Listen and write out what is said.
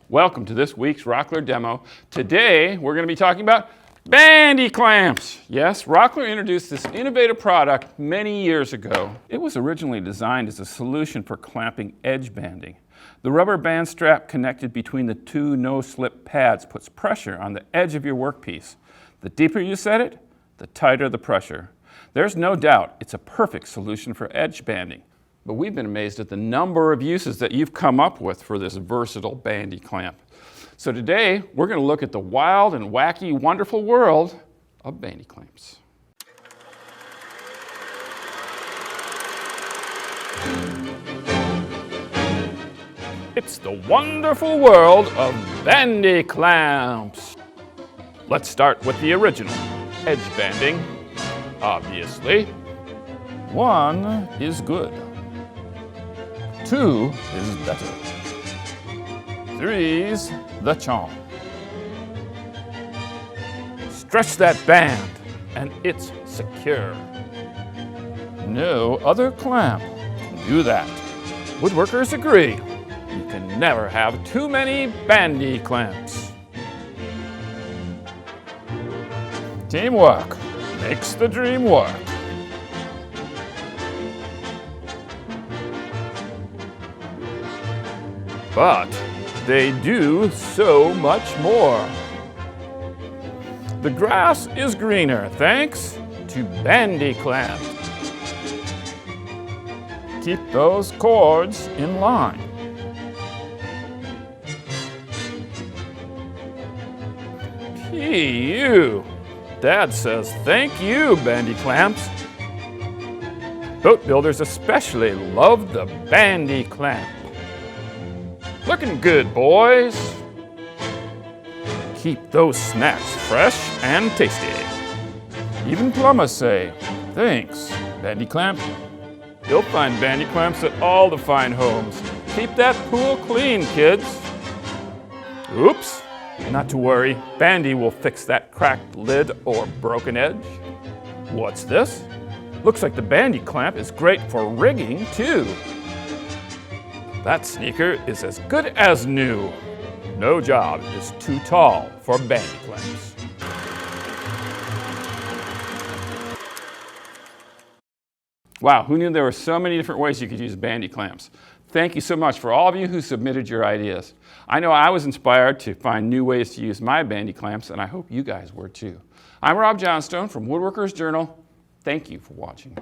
Welcome to this week's Rockler demo. Today, we're going to be talking about Bandy Clamps. Yes, Rockler introduced this innovative product many years ago. It was originally designed as a solution for clamping edge banding. The rubber band strap connected between the two no-slip pads puts pressure on the edge of your workpiece. The deeper you set it, the tighter the pressure. There's no doubt it's a perfect solution for edge banding. But we've been amazed at the number of uses that you've come up with for this versatile bandy clamp. So today, we're going to look at the wild and wacky, wonderful world of bandy clamps. It's the wonderful world of bandy clamps. Let's start with the original, edge banding. Obviously, 1 is good. 2 is better. 3's the charm. Stretch that band and it's secure. No other clamp can do that. Woodworkers agree. You can never have too many bandy clamps. Teamwork makes the dream work. But they do so much more. The grass is greener thanks to Bandy Clamp. Keep those cords in line. P.U. Dad says thank you, Bandy Clamps. Boat builders especially love the Bandy Clamp. Looking good, boys. Keep those snacks fresh and tasty. Even plumbers say, thanks, Bandy Clamp. You'll find Bandy Clamps at all the fine homes. Keep that pool clean, kids. Oops, not to worry. Bandy will fix that cracked lid or broken edge. What's this? Looks like the Bandy Clamp is great for rigging, too. That sneaker is as good as new. No job is too tall for bandy clamps. Wow, who knew there were so many different ways you could use bandy clamps? Thank you so much for all of you who submitted your ideas. I know I was inspired to find new ways to use my bandy clamps, and I hope you guys were too. I'm Rob Johnstone from Woodworkers Journal. Thank you for watching.